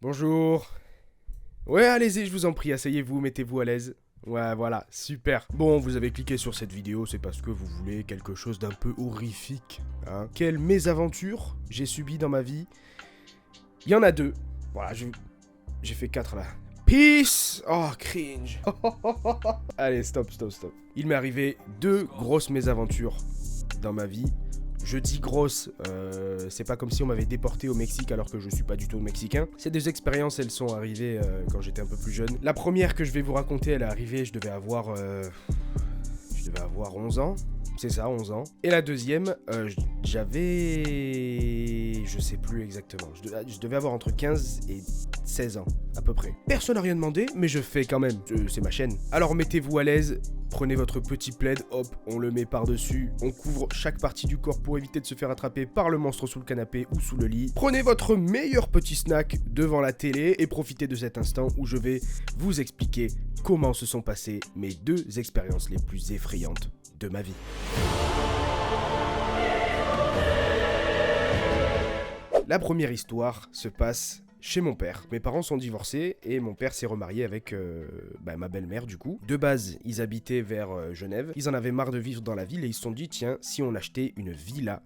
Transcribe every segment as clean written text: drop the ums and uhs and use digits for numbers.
Bonjour. Ouais, allez-y, je vous en prie, asseyez-vous, mettez-vous à l'aise. Ouais, voilà, super. Bon, vous avez cliqué sur cette vidéo, c'est parce que vous voulez quelque chose d'un peu horrifique. Hein. Quelle mésaventure j'ai subi dans ma vie. Il y en a deux. Voilà, j'ai fait 4 là. Peace. Oh, cringe. Allez, stop. Il m'est arrivé 2 grosses mésaventures dans ma vie. Je dis grosse, c'est pas comme si on m'avait déporté au Mexique alors que je suis pas du tout mexicain. Ces 2 expériences, elles sont arrivées quand j'étais un peu plus jeune. La première que je vais vous raconter, elle est arrivée, je devais avoir 11 ans. C'est ça, 11 ans. Et la deuxième, j'avais... Je sais plus exactement. Je devais avoir entre 15 et 16 ans, à peu près. Personne n'a rien demandé, mais je fais quand même. C'est ma chaîne. Alors mettez-vous à l'aise, prenez votre petit plaid, hop, on le met par-dessus. On couvre chaque partie du corps pour éviter de se faire attraper par le monstre sous le canapé ou sous le lit. Prenez votre meilleur petit snack devant la télé et profitez de cet instant où je vais vous expliquer comment se sont passées mes 2 expériences les plus effrayantes de ma vie. La première histoire se passe chez mon père. Mes parents sont divorcés et mon père s'est remarié avec ma belle-mère du coup. De base, ils habitaient vers Genève. Ils en avaient marre de vivre dans la ville et ils se sont dit tiens, si on achetait une villa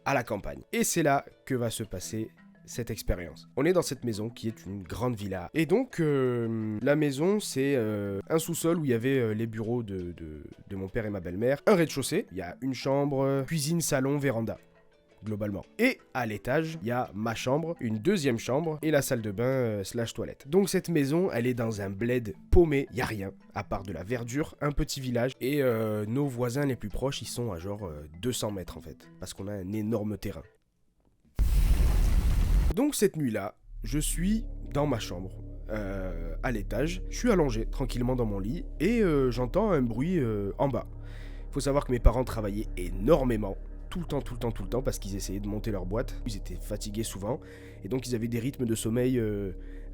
à la campagne. Et c'est là que va se passer cette expérience. On est dans cette maison qui est une grande villa. Et donc, la maison, c'est un sous-sol où il y avait les bureaux de mon père et ma belle-mère. Un rez-de-chaussée, il y a une chambre, cuisine, salon, véranda. Globalement. Et à l'étage, il y a ma chambre, une deuxième chambre et la salle de bain slash toilette. Donc cette maison, elle est dans un bled paumé, il y a rien, à part de la verdure, un petit village, et nos voisins les plus proches, ils sont à genre 200 mètres en fait, parce qu'on a un énorme terrain. Donc cette nuit-là, je suis dans ma chambre, à l'étage, je suis allongé tranquillement dans mon lit, et j'entends un bruit en bas. Faut savoir que mes parents travaillaient énormément, tout le temps, parce qu'ils essayaient de monter leur boîte. Ils étaient fatigués souvent, et donc ils avaient des rythmes de sommeil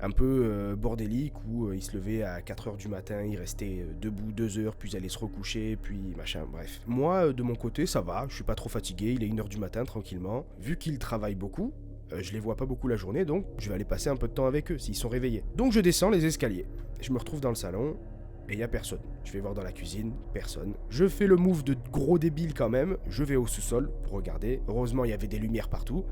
un peu bordéliques, où ils se levaient à 4h du matin, ils restaient debout 2 heures, puis ils allaient se recoucher, puis machin, bref. Moi, de mon côté, ça va, je suis pas trop fatigué, il est 1h du matin, tranquillement. Vu qu'ils travaillent beaucoup, je les vois pas beaucoup la journée, donc je vais aller passer un peu de temps avec eux, s'ils sont réveillés. Donc je descends les escaliers, je me retrouve dans le salon, et il y a personne. Je vais voir dans la cuisine, personne. Je fais le move de gros débile quand même, je vais au sous-sol pour regarder. Heureusement, il y avait des lumières partout.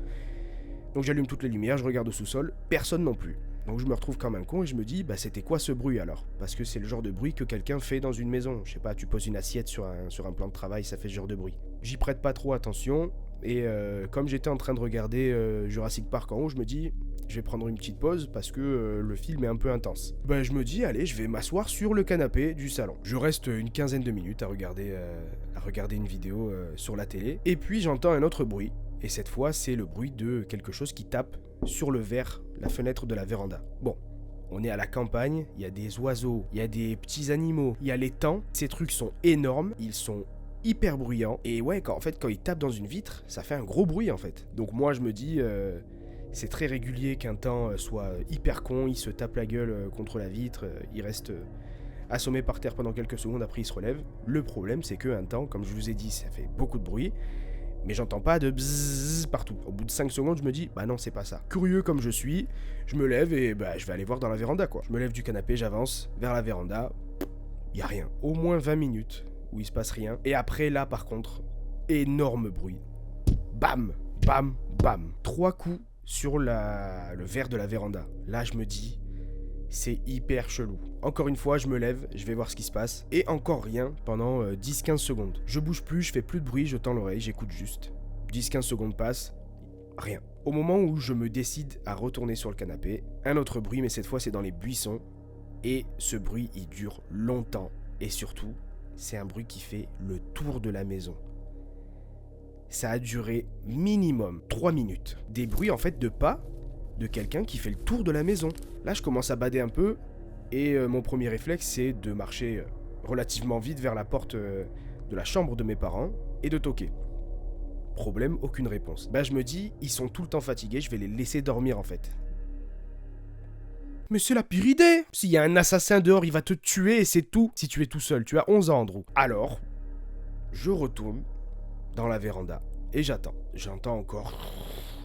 Donc j'allume toutes les lumières, je regarde au sous-sol, personne non plus. Donc je me retrouve comme un con et je me dis, bah c'était quoi ce bruit alors? Parce que c'est le genre de bruit que quelqu'un fait dans une maison. Je sais pas, tu poses une assiette sur un plan de travail, ça fait ce genre de bruit. J'y prête pas trop attention, et comme j'étais en train de regarder Jurassic Park en haut, je me dis, je vais prendre une petite pause parce que le film est un peu intense. Ben je me dis, allez, je vais m'asseoir sur le canapé du salon. Je reste une quinzaine de minutes à regarder une vidéo sur la télé, et puis j'entends un autre bruit. Et cette fois, c'est le bruit de quelque chose qui tape sur le verre, la fenêtre de la véranda. Bon, on est à la campagne, il y a des oiseaux, il y a des petits animaux, il y a l'étang. Ces trucs sont énormes, ils sont hyper bruyants. Et ouais, quand ils tapent dans une vitre, ça fait un gros bruit en fait. Donc moi, je me dis, c'est très régulier qu'un temps soit hyper con, il se tape la gueule contre la vitre, il reste assommé par terre pendant quelques secondes, après il se relève. Le problème, c'est qu'un temps, comme je vous ai dit, ça fait beaucoup de bruit. Mais j'entends pas de bzzz partout. Au bout de 5 secondes, je me dis, bah non, c'est pas ça. Curieux comme je suis, je me lève et bah je vais aller voir dans la véranda quoi. Je me lève du canapé, j'avance vers la véranda, y a rien. Au moins 20 minutes où il se passe rien. Et après là par contre, énorme bruit. Bam, bam, bam. 3 coups sur le verre de la véranda. Là je me dis, c'est hyper chelou. Encore une fois, je me lève, je vais voir ce qui se passe. Et encore rien pendant 10-15 secondes. Je bouge plus, je fais plus de bruit, je tends l'oreille, j'écoute juste. 10-15 secondes passent, rien. Au moment où je me décide à retourner sur le canapé, un autre bruit, mais cette fois c'est dans les buissons. Et ce bruit, il dure longtemps. Et surtout, c'est un bruit qui fait le tour de la maison. Ça a duré minimum 3 minutes. Des bruits en fait de pas de quelqu'un qui fait le tour de la maison. Là, je commence à bader un peu, et mon premier réflexe, c'est de marcher relativement vite vers la porte de la chambre de mes parents, et de toquer. Problème, aucune réponse. Bah, je me dis, ils sont tout le temps fatigués, je vais les laisser dormir en fait. Mais c'est la pire idée! S'il y a un assassin dehors, il va te tuer et c'est tout. Si tu es tout seul, tu as 11 ans, Andrew. Alors, je retourne dans la véranda, et j'attends. J'entends encore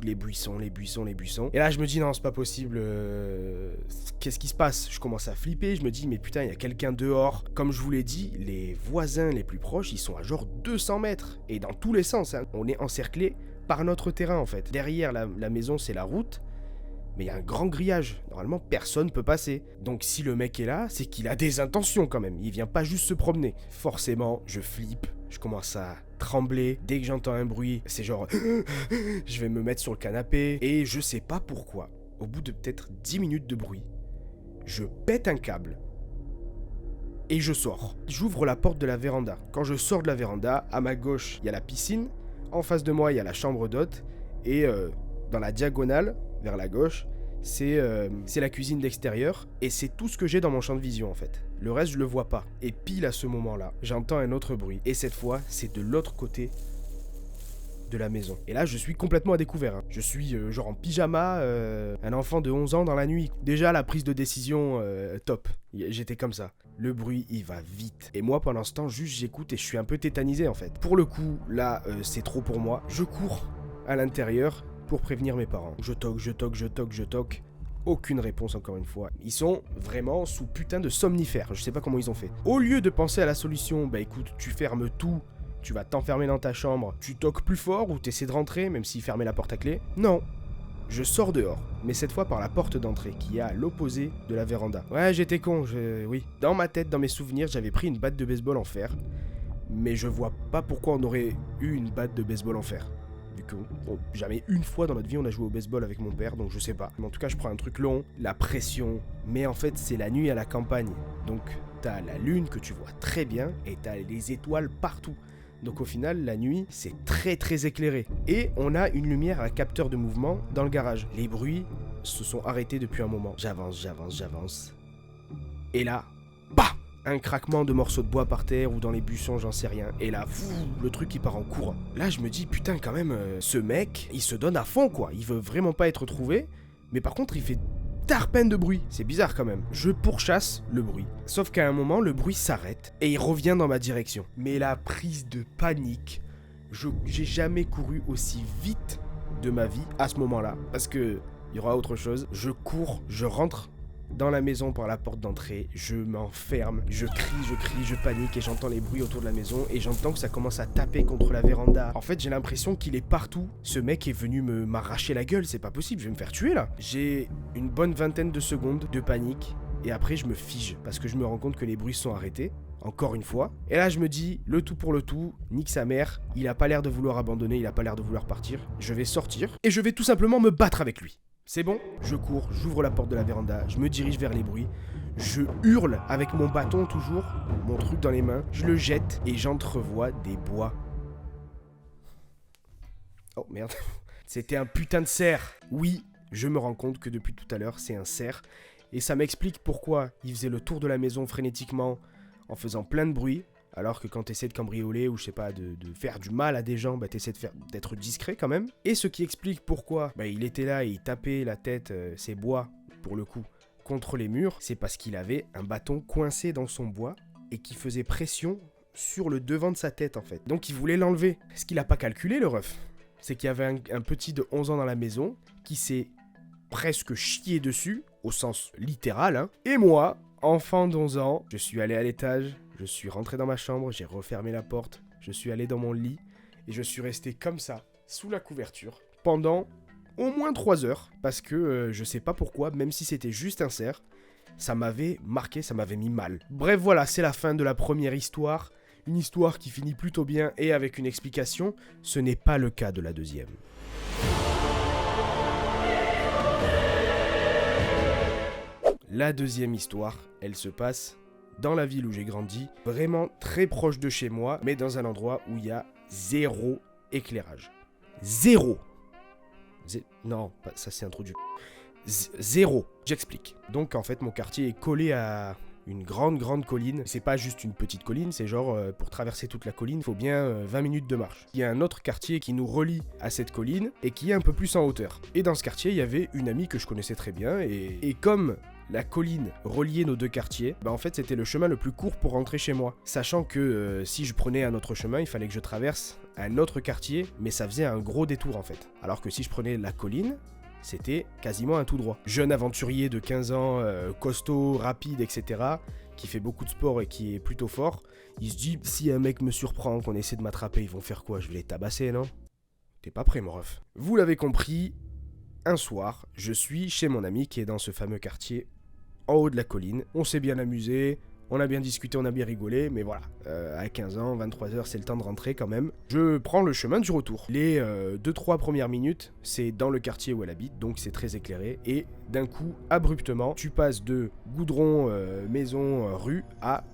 les buissons, les buissons, les buissons. Et là, je me dis, non, c'est pas possible. Qu'est-ce qui se passe? Je commence à flipper. Je me dis, mais putain, il y a quelqu'un dehors. Comme je vous l'ai dit, les voisins les plus proches, ils sont à genre 200 mètres. Et dans tous les sens, hein. On est encerclé par notre terrain, en fait. Derrière la maison, c'est la route. Mais il y a un grand grillage. Normalement, personne peut passer. Donc si le mec est là, c'est qu'il a des intentions quand même. Il vient pas juste se promener. Forcément, je flippe. Je commence à trembler. Dès que j'entends un bruit, c'est genre... je vais me mettre sur le canapé. Et je sais pas pourquoi, au bout de peut-être 10 minutes de bruit, je pète un câble. Et je sors. J'ouvre la porte de la véranda. Quand je sors de la véranda, à ma gauche, il y a la piscine. En face de moi, il y a la chambre d'hôte. Et dans la diagonale, vers la gauche, c'est la cuisine d'extérieur. Et c'est tout ce que j'ai dans mon champ de vision, en fait. Le reste, je le vois pas. Et pile à ce moment-là, j'entends un autre bruit. Et cette fois, c'est de l'autre côté de la maison. Et là, je suis complètement à découvert. Hein. Je suis genre en pyjama, un enfant de 11 ans dans la nuit. Déjà, la prise de décision, top. J'étais comme ça. Le bruit, il va vite. Et moi, pendant ce temps, juste j'écoute et je suis un peu tétanisé, en fait. Pour le coup, là, c'est trop pour moi. Je cours à l'intérieur pour prévenir mes parents. Je toque. Aucune réponse encore une fois. Ils sont vraiment sous putain de somnifères. Je sais pas comment ils ont fait. Au lieu de penser à la solution, bah écoute, tu fermes tout, tu vas t'enfermer dans ta chambre, tu toques plus fort ou t'essaies de rentrer même s'ils fermaient la porte à clé. Non. Je sors dehors, mais cette fois par la porte d'entrée qui est à l'opposé de la véranda. Ouais, j'étais con, oui. Dans ma tête, dans mes souvenirs, j'avais pris une batte de baseball en fer. Mais je vois pas pourquoi on aurait eu une batte de baseball en fer. Vu que jamais une fois dans notre vie on a joué au baseball avec mon père, donc je sais pas. Mais en tout cas, je prends un truc long, la pression. Mais en fait, c'est la nuit à la campagne. Donc t'as la lune que tu vois très bien et t'as les étoiles partout. Donc au final, la nuit, c'est très très éclairé. Et on a une lumière à capteur de mouvement dans le garage. Les bruits se sont arrêtés depuis un moment. J'avance. Et là, bah! Un craquement de morceaux de bois par terre ou dans les buissons, j'en sais rien. Et là, le truc il part en courant. Là, je me dis, putain, quand même, ce mec, il se donne à fond, quoi. Il veut vraiment pas être trouvé. Mais par contre, il fait tarpin de bruit. C'est bizarre quand même. Je pourchasse le bruit. Sauf qu'à un moment, le bruit s'arrête et il revient dans ma direction. Mais la prise de panique, j'ai jamais couru aussi vite de ma vie à ce moment-là. Parce que il y aura autre chose. Je cours, je rentre dans la maison par la porte d'entrée, je m'enferme, je crie, je panique et j'entends les bruits autour de la maison et j'entends que ça commence à taper contre la véranda. En fait, j'ai l'impression qu'il est partout. Ce mec est venu m'arracher la gueule, c'est pas possible, je vais me faire tuer là. J'ai une bonne vingtaine de secondes de panique et après je me fige parce que je me rends compte que les bruits sont arrêtés. Encore une fois. Et là, je me dis, le tout pour le tout, nique sa mère, il a pas l'air de vouloir abandonner, il a pas l'air de vouloir partir. Je vais sortir et je vais tout simplement me battre avec lui. C'est bon? Je cours, j'ouvre la porte de la véranda, je me dirige vers les bruits, je hurle avec mon bâton toujours, mon truc dans les mains, je le jette et j'entrevois des bois. Oh merde, c'était un putain de cerf. Oui, je me rends compte que depuis tout à l'heure, c'est un cerf. Et ça m'explique pourquoi il faisait le tour de la maison frénétiquement en faisant plein de bruit. Alors que quand t'essaies de cambrioler ou je sais pas, de faire du mal à des gens, bah t'essaies d'être discret quand même. Et ce qui explique pourquoi il était là et il tapait la tête, ses bois, pour le coup, contre les murs, c'est parce qu'il avait un bâton coincé dans son bois et qui faisait pression sur le devant de sa tête en fait. Donc il voulait l'enlever. Ce qu'il a pas calculé le ref, c'est qu'il y avait un petit de 11 ans dans la maison qui s'est presque chié dessus, au sens littéral, hein. Et moi, enfant d'11 ans, je suis allé à l'étage, je suis rentré dans ma chambre, j'ai refermé la porte, je suis allé dans mon lit et je suis resté comme ça, sous la couverture, pendant au moins 3 heures. Parce que je sais pas pourquoi, même si c'était juste un cerf, ça m'avait marqué, ça m'avait mis mal. Bref, voilà, c'est la fin de la première histoire. Une histoire qui finit plutôt bien et avec une explication. Ce n'est pas le cas de la deuxième. La deuxième histoire, elle se passe dans la ville où j'ai grandi, vraiment très proche de chez moi, mais dans un endroit où il y a zéro éclairage. Zéro. Non, ça c'est un trou du... Zéro. J'explique. Donc en fait mon quartier est collé à une grande colline. C'est pas juste une petite colline, c'est genre pour traverser toute la colline, il faut bien 20 minutes de marche. Il y a un autre quartier qui nous relie à cette colline et qui est un peu plus en hauteur. Et dans ce quartier, il y avait une amie que je connaissais très bien et comme la colline reliait nos deux quartiers, en fait c'était le chemin le plus court pour rentrer chez moi. Sachant que si je prenais un autre chemin, il fallait que je traverse un autre quartier, mais ça faisait un gros détour en fait. Alors que si je prenais la colline, c'était quasiment un tout droit. Jeune aventurier de 15 ans, costaud, rapide, etc., qui fait beaucoup de sport et qui est plutôt fort, il se dit, si un mec me surprend, qu'on essaie de m'attraper, ils vont faire quoi? Je vais les tabasser, non? T'es pas prêt, mon ref. Vous l'avez compris, un soir, je suis chez mon ami qui est dans ce fameux quartier en haut de la colline. On s'est bien amusé, on a bien discuté, on a bien rigolé, mais voilà, à 15 ans, 23h, c'est le temps de rentrer quand même. Je prends le chemin du retour. Les 2-3 premières minutes, c'est dans le quartier où elle habite, donc c'est très éclairé. Et d'un coup, abruptement, tu passes de goudron, maison, rue à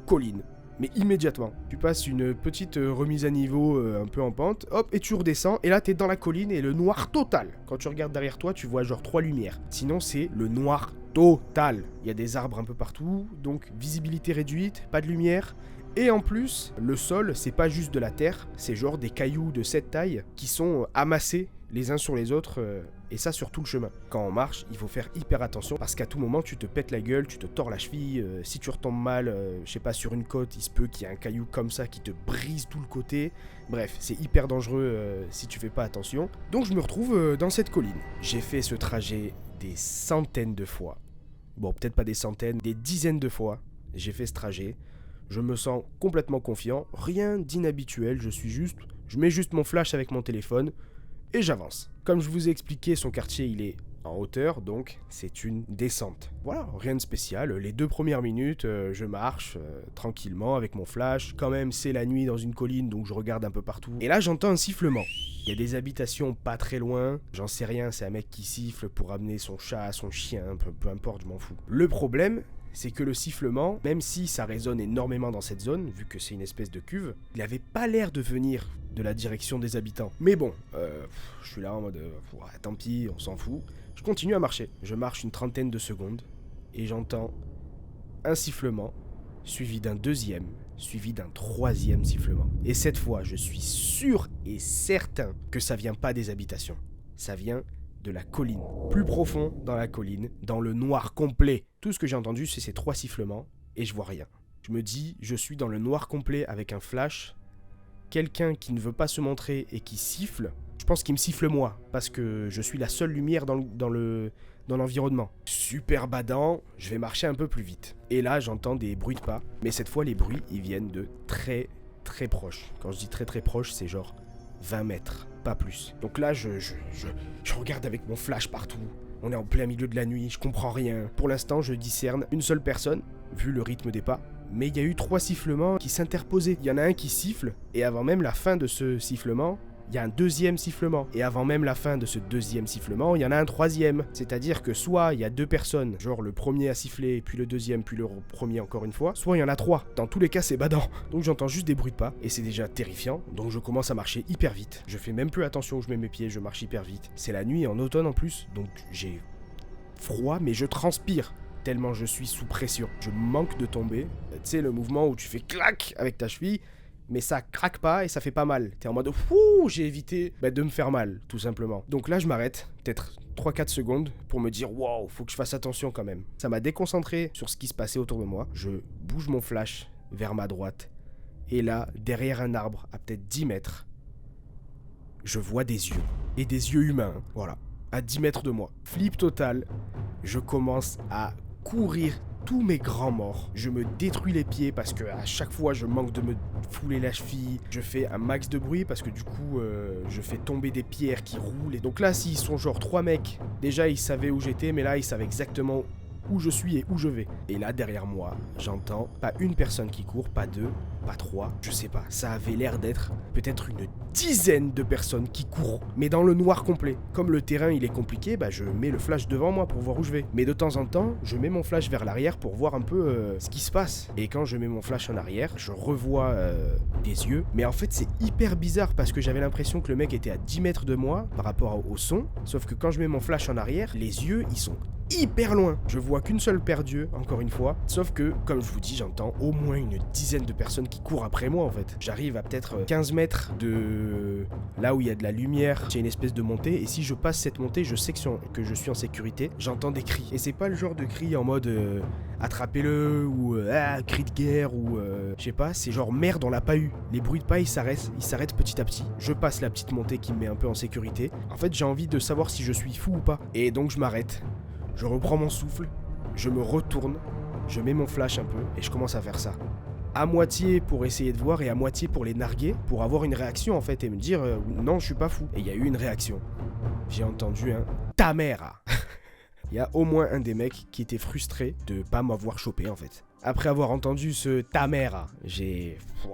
colline. Mais immédiatement, tu passes une petite remise à niveau un peu en pente, hop, et tu redescends, et là t'es dans la colline et le noir total. Quand tu regardes derrière toi, tu vois genre 3 lumières. Sinon c'est le noir total. Il y a des arbres un peu partout, donc visibilité réduite, pas de lumière. Et en plus, le sol, c'est pas juste de la terre, c'est genre des cailloux de cette taille qui sont amassés les uns sur les autres, et ça sur tout le chemin. Quand on marche, il faut faire hyper attention parce qu'à tout moment, tu te pètes la gueule, tu te tords la cheville, si tu retombes mal, je sais pas, sur une côte, il se peut qu'il y ait un caillou comme ça qui te brise tout le côté. Bref, c'est hyper dangereux si tu fais pas attention. Donc je me retrouve dans cette colline. J'ai fait ce trajet des centaines de fois. Bon, peut-être pas des centaines, des dizaines de fois. J'ai fait ce trajet. Je me sens complètement confiant, rien d'inhabituel, je mets juste mon flash avec mon téléphone et j'avance. Comme je vous ai expliqué, son quartier il est en hauteur, donc c'est une descente. Voilà, rien de spécial. Les 2 premières minutes, je marche tranquillement avec mon flash. Quand même, c'est la nuit dans une colline, donc je regarde un peu partout. Et là, j'entends un sifflement. Il y a des habitations pas très loin, j'en sais rien, c'est un mec qui siffle pour amener son chat, son chien, peu importe, je m'en fous. Le problème, c'est que le sifflement, même si ça résonne énormément dans cette zone, vu que c'est une espèce de cuve, il avait pas l'air de venir de la direction des habitants. Mais bon, je suis là en mode, tant pis, on s'en fout. Je continue à marcher. Je marche une trentaine de secondes, et j'entends un sifflement, suivi d'un deuxième, suivi d'un troisième sifflement. Et cette fois, je suis sûr et certain que ça vient pas des habitations. Ça vient de la colline. Plus profond dans la colline, dans le noir complet. Tout ce que j'ai entendu, c'est ces 3 sifflements, et je vois rien. Je me dis, je suis dans le noir complet avec un flash. Quelqu'un qui ne veut pas se montrer et qui siffle, je pense qu'il me siffle moi, parce que je suis la seule lumière dans l'environnement. Super badant, je vais marcher un peu plus vite. Et là, j'entends des bruits de pas, mais cette fois, les bruits, ils viennent de très, très proche. Quand je dis très, très proche, c'est genre 20 mètres, pas plus. Donc là, je regarde avec mon flash partout. On est en plein milieu de la nuit, je comprends rien. Pour l'instant, je discerne une seule personne, vu le rythme des pas. Mais il y a eu 3 sifflements qui s'interposaient. Il y en a un qui siffle, et avant même la fin de ce sifflement, il y a un deuxième sifflement. Et avant même la fin de ce deuxième sifflement, il y en a un troisième. C'est-à-dire que soit il y a 2 personnes, genre le premier a sifflé, puis le deuxième, puis le premier encore une fois, soit il y en a 3. Dans tous les cas, c'est badant. Donc j'entends juste des bruits de pas, et c'est déjà terrifiant. Donc je commence à marcher hyper vite. Je fais même plus attention où je mets mes pieds, je marche hyper vite. C'est la nuit, en automne en plus, donc j'ai froid, mais je transpire. Tellement je suis sous pression. Je manque de tomber. Tu sais, le mouvement où tu fais clac avec ta cheville, mais ça craque pas et ça fait pas mal. T'es en mode fouh, j'ai évité de me faire mal, tout simplement. Donc là, je m'arrête, peut-être 3-4 secondes, pour me dire waouh, faut que je fasse attention quand même. Ça m'a déconcentré sur ce qui se passait autour de moi. Je bouge mon flash vers ma droite. Et là, derrière un arbre, à peut-être 10 mètres, je vois des yeux. Et des yeux humains, voilà. À 10 mètres de moi. Flip total. Je commence à courir tous mes grands morts. Je me détruis les pieds parce que à chaque fois je manque de me fouler la cheville. Je fais un max de bruit parce que du coup je fais tomber des pierres qui roulent. Et donc là, s'ils sont genre 3 mecs, déjà ils savaient où j'étais, mais là ils savaient exactement où je suis et où je vais. Et là derrière moi, j'entends pas une personne qui court, pas 2, pas 3, je sais pas. Ça avait l'air d'être peut-être une dizaine de personnes qui courent, mais dans le noir complet. Comme le terrain il est compliqué, je mets le flash devant moi pour voir où je vais. Mais de temps en temps, je mets mon flash vers l'arrière pour voir un peu ce qui se passe. Et quand je mets mon flash en arrière, je revois des yeux. Mais en fait c'est hyper bizarre parce que j'avais l'impression que le mec était à 10 mètres de moi par rapport au son. Sauf que quand je mets mon flash en arrière, les yeux ils sont hyper loin. Je vois qu'une seule paire d'yeux, encore une fois. Sauf que, comme je vous dis, j'entends au moins une dizaine de personnes qui courent après moi en fait. J'arrive à peut-être 15 mètres de là où il y a de la lumière. J'ai une espèce de montée et si je passe cette montée, je sais que je suis en sécurité. J'entends des cris. Et c'est pas le genre de cri en mode attrapez-le ou cri de guerre ou je sais pas. C'est genre merde, on l'a pas eu. Les bruits de pas ils s'arrêtent petit à petit. Je passe la petite montée qui me met un peu en sécurité. En fait, j'ai envie de savoir si je suis fou ou pas. Et donc je m'arrête. Je reprends mon souffle, je me retourne, je mets mon flash un peu et je commence à faire ça. À moitié pour essayer de voir et à moitié pour les narguer, pour avoir une réaction en fait et me dire non, je suis pas fou. Et il y a eu une réaction. J'ai entendu un ta mère. Il y a au moins un des mecs qui était frustré de pas m'avoir chopé en fait. Après avoir entendu ce ta mère,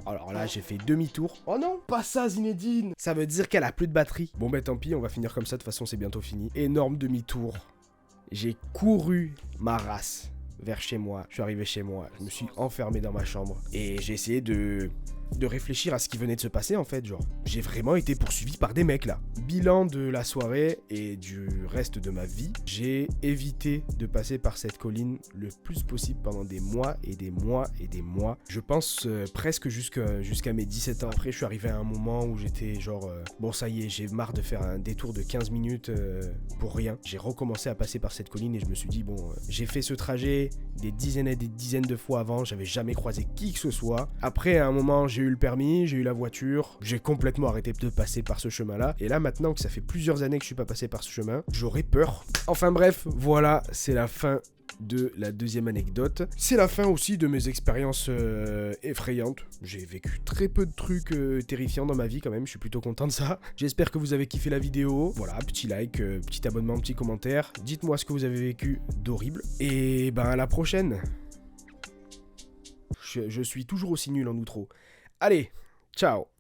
alors là j'ai fait demi-tour. Oh non, pas ça Zinedine. Ça veut dire qu'elle a plus de batterie. Bon bah tant pis, on va finir comme ça, de toute façon c'est bientôt fini. Énorme demi-tour. J'ai couru ma race vers chez moi. Je suis arrivé chez moi, je me suis enfermé dans ma chambre et j'ai essayé de réfléchir à ce qui venait de se passer en fait, genre. J'ai vraiment été poursuivi par des mecs là. Bilan de la soirée et du reste de ma vie, j'ai évité de passer par cette colline le plus possible pendant des mois et des mois et des mois. Je pense presque jusqu'à mes 17 ans. Après, je suis arrivé à un moment où j'étais genre, bon ça y est, j'ai marre de faire un détour de 15 minutes pour rien. J'ai recommencé à passer par cette colline et je me suis dit, bon, j'ai fait ce trajet des dizaines et des dizaines de fois avant, j'avais jamais croisé qui que ce soit. Après, à un moment, j'ai eu le permis, j'ai eu la voiture, j'ai complètement arrêté de passer par ce chemin-là. Et là, maintenant que ça fait plusieurs années que je suis pas passé par ce chemin, j'aurais peur. Enfin bref, voilà, c'est la fin de la deuxième anecdote. C'est la fin aussi de mes expériences effrayantes. J'ai vécu très peu de trucs terrifiants dans ma vie quand même, je suis plutôt content de ça. J'espère que vous avez kiffé la vidéo. Voilà, petit like, petit abonnement, petit commentaire. Dites-moi ce que vous avez vécu d'horrible. Et ben à la prochaine. Je suis toujours aussi nul en outro. Allez, ciao.